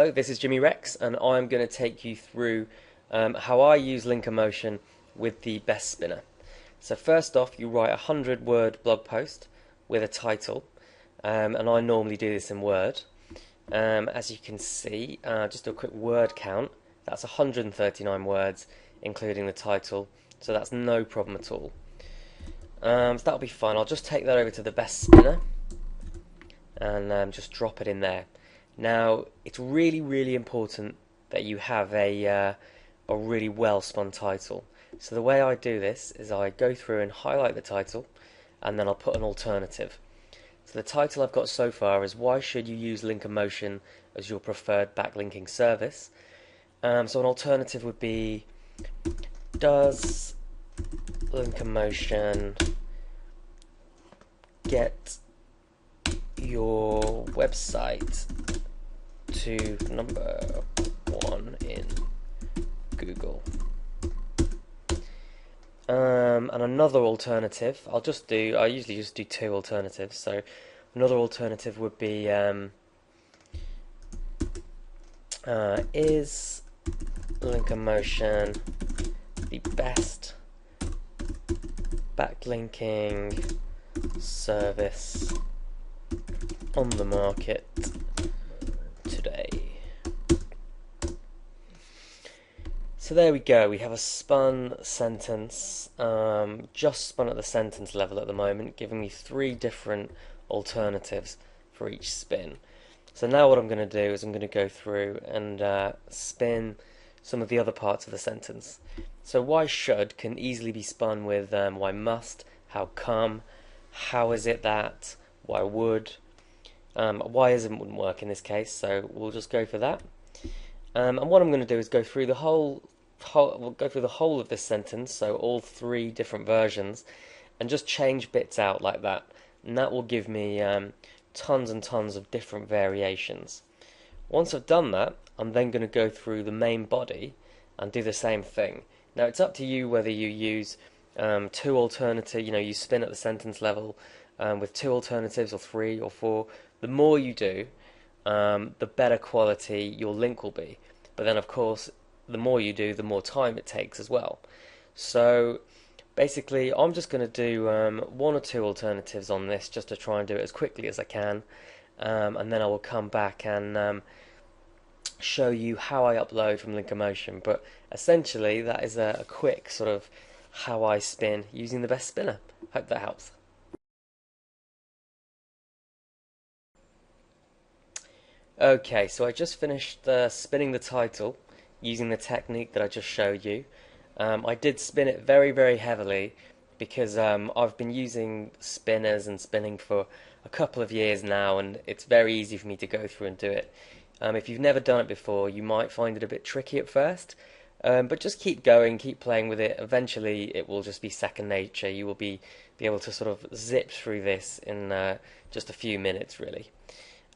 Hello, this is Jimmy Rex, and I'm going to take you through how I use Linkamotion with the best spinner. So first off, you write a 100-word blog post with a title, and I normally do this in Word. As you can see, just do a quick word count. That's 139 words, including the title, so that's no problem at all. So that'll be fine. I'll just take that over to the best spinner and just drop it in there. Now, it's really, really important that you have a really well spun title. So the way I do this is I go through and highlight the title, and then I'll put an alternative. So the title I've got so far is "Why should you use Linkamotion as your preferred backlinking service?" So an alternative would be, "Does Linkamotion get your website to #1 in Google?" And another alternative, I usually just do two alternatives. So another alternative would be, is Linkamotion the best backlinking service on the market today? So there we go, we have a spun sentence, just spun at the sentence level at the moment, giving me three different alternatives for each spin. So now what I'm going to do is I'm going to go through and spin some of the other parts of the sentence. So "why should" can easily be spun with "why must," "how come," "how is it that," "why would." "Why isn't" wouldn't work in this case, so we'll just go for that. And what I'm going to do is go through the whole of this sentence, so all three different versions, and just change bits out like that. And that will give me tons and tons of different variations. Once I've done that, I'm then going to go through the main body and do the same thing. Now it's up to you whether you use two alternative, you spin at the sentence level with two alternatives or three or four. The more you do, the better quality your link will be. But then, of course, the more you do, the more time it takes as well. So basically, I'm just going to do one or two alternatives on this just to try and do it as quickly as I can. And then I will come back and show you how I upload from Linkamotion. But essentially, that is a quick sort of how I spin using the best spinner. Hope that helps. Okay, so I just finished spinning the title using the technique that I just showed you. I did spin it very, very heavily because I've been using spinners and spinning for a couple of years now, and it's very easy for me to go through and do it. If you've never done it before, you might find it a bit tricky at first, but just keep going, keep playing with it. Eventually, it will just be second nature. You will be able to sort of zip through this in just a few minutes, really.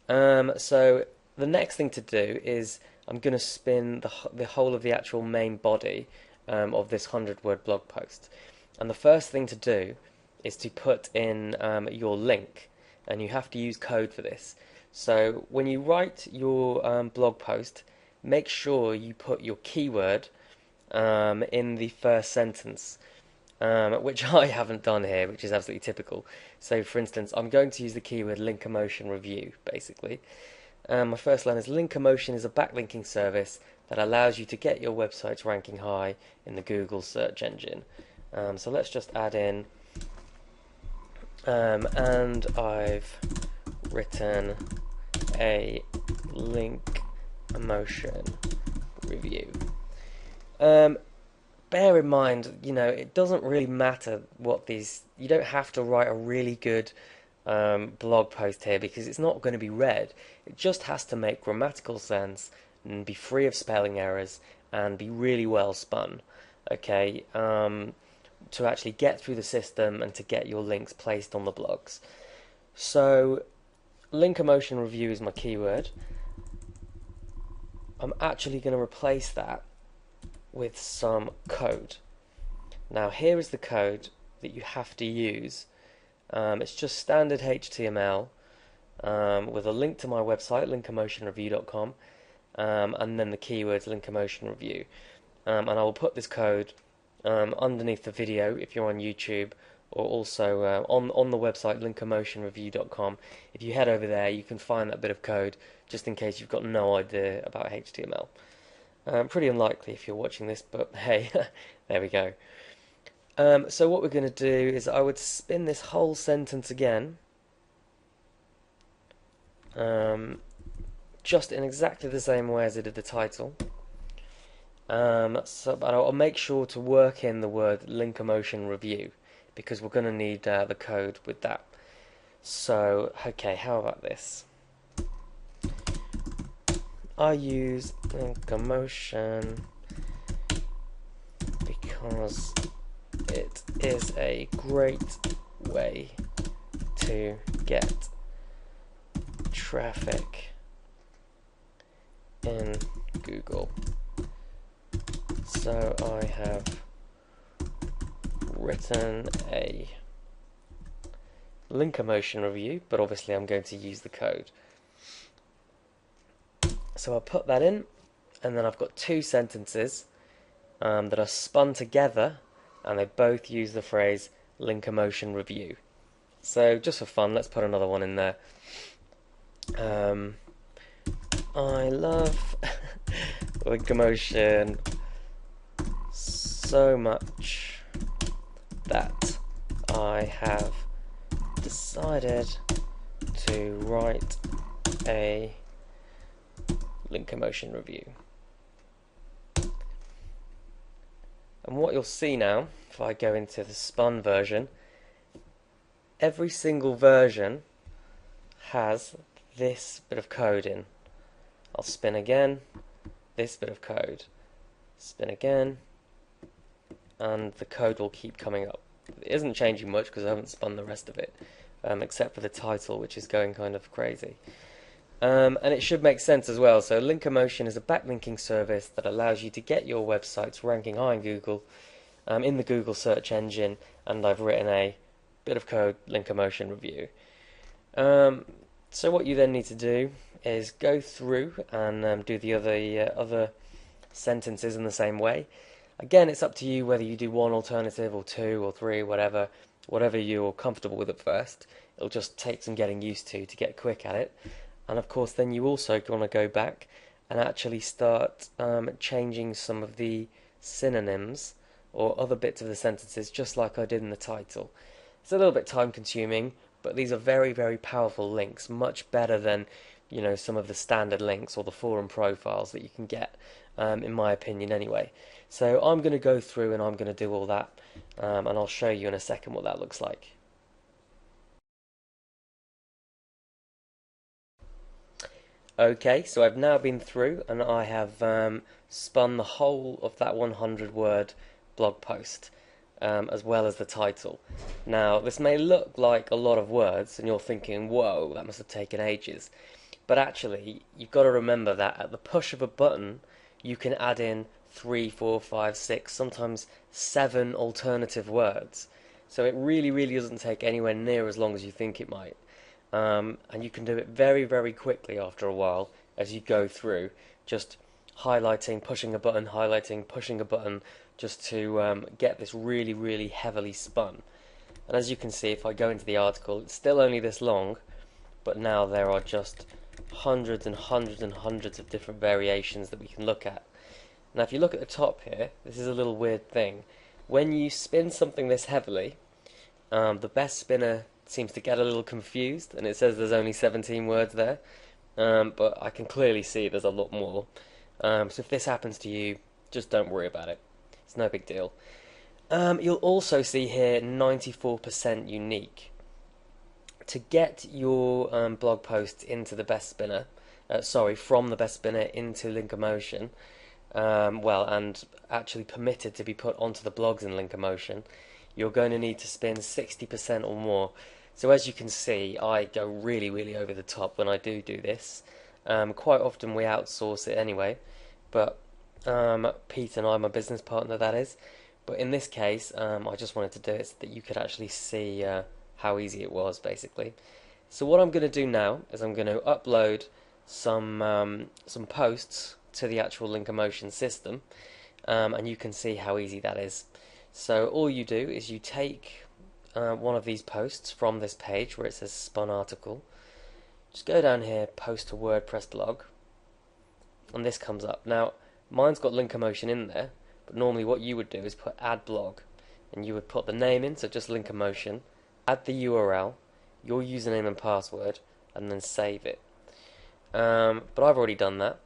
So the next thing to do is I'm going to spin the whole of the actual main body of this 100-word blog post. And the first thing to do is to put in your link, and you have to use code for this. So when you write your blog post, make sure you put your keyword in the first sentence, which I haven't done here, which is absolutely typical. So for instance, I'm going to use the keyword Linkamotion review, basically. My first line is: Linkamotion is a backlinking service that allows you to get your websites ranking high in the Google search engine. So let's just add in, and I've written a Linkamotion review. Bear in mind, it doesn't really matter what you don't have to write a really good blog post here because it's not going to be read. It just has to make grammatical sense and be free of spelling errors and be really well spun, okay, to actually get through the system and to get your links placed on the blogs. So Linkamotion review is my keyword. I'm actually going to replace that with some code. Now here is the code that you have to use. It's just standard HTML with a link to my website, linkamotionreview.com, and then the keywords Linkamotion review. And I will put this code underneath the video if you're on YouTube, or also on the website linkamotionreview.com. If you head over there, you can find that bit of code just in case you've got no idea about HTML. Pretty unlikely if you're watching this, but hey, there we go. So what we're going to do is I would spin this whole sentence again, just in exactly the same way as I did the title. But I'll make sure to work in the word Linkamotion review, because we're going to need the code with that. So, okay, how about this? I use Linkamotion because it is a great way to get traffic in Google. So I have written a Linkamotion review, but obviously I'm going to use the code. So I'll put that in, and then I've got two sentences that are spun together, and they both use the phrase Linkamotion review. So just for fun, let's put another one in there. I love Linkamotion so much that I have decided to write a Linkamotion review. And what you'll see now, if I go into the spun version, every single version has this bit of code in. I'll spin again, this bit of code, spin again, and the code will keep coming up. It isn't changing much because I haven't spun the rest of it, except for the title, which is going kind of crazy. And it should make sense as well. So Linkamotion is a backlinking service that allows you to get your websites ranking high in Google, in the Google search engine, and I've written a bit of code Linkamotion review. So what you then need to do is go through and do the other sentences in the same way. Again, it's up to you whether you do one alternative or two or three, whatever you're comfortable with at first. It'll just take some getting used to get quick at it. And of course, then you also want to go back and actually start changing some of the synonyms or other bits of the sentences, just like I did in the title. It's a little bit time consuming, but these are very, very powerful links, much better than some of the standard links or the forum profiles that you can get, in my opinion anyway. So I'm going to go through and I'm going to do all that, and I'll show you in a second what that looks like. Okay, so I've now been through and I have spun the whole of that 100-word blog post, as well as the title. Now, this may look like a lot of words, and you're thinking, whoa, that must have taken ages. But actually, you've got to remember that at the push of a button, you can add in 3, 4, 5, 6, sometimes 7 alternative words. So it really, really doesn't take anywhere near as long as you think it might. And you can do it very, very quickly after a while as you go through, just highlighting, pushing a button, highlighting, pushing a button, just to get this really, really heavily spun. And as you can see, if I go into the article, it's still only this long, but now there are just hundreds and hundreds and hundreds of different variations that we can look at. Now if you look at the top here, this is a little weird thing. When you spin something this heavily, the best spinner seems to get a little confused, and it says there's only 17 words there, but I can clearly see there's a lot more. So if this happens to you, just don't worry about it. It's no big deal. You'll also see here 94% unique. To get your blog post into the best spinner, from the best spinner into Linkamotion, and actually permitted to be put onto the blogs in Linkamotion, you're going to need to spin 60% or more. So as you can see, I go really, really over the top when I do this. Quite often we outsource it anyway, but Pete and I, my business partner that is, but in this case I just wanted to do it so that you could actually see how easy it was, basically. So what I'm going to do now is I'm going to upload some posts to the actual Linkamotion system, and you can see how easy that is. So all you do is you take one of these posts from this page where it says spun article, just go down here, post to WordPress blog, and this comes up. Now mine's got Linkamotion in there, but normally what you would do is put add blog, and you would put the name in, so just Linkamotion, add the URL, your username and password, and then save it. But I've already done that,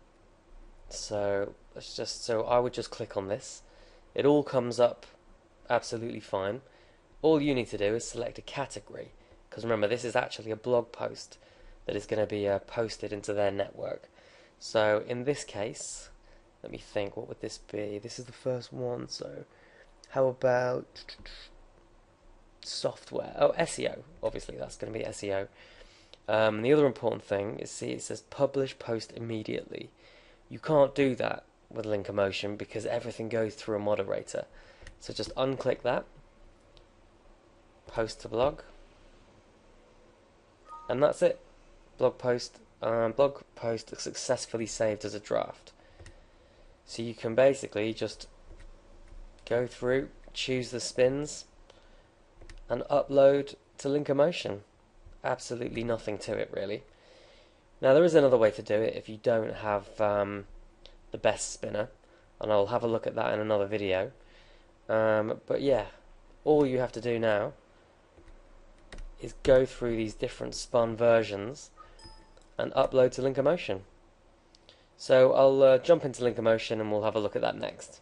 so I would just click on this. It all comes up absolutely fine. All you need to do is select a category, because remember, this is actually a blog post that is going to be posted into their network. So in this case, let me think, what would this be? This is the first one, so how about software? Oh, SEO. Obviously, that's going to be SEO. The other important thing is, see, it says publish post immediately. You can't do that with Linkamotion because everything goes through a moderator. So just unclick that, post to blog, and that's it. Blog post successfully saved as a draft. So you can basically just go through, choose the spins, and upload to Linkamotion. Absolutely nothing to it, really. Now there is another way to do it if you don't have the best spinner, and I'll have a look at that in another video. But yeah, all you have to do now is go through these different spun versions and upload to Linkamotion. So I'll jump into Linkamotion and we'll have a look at that next.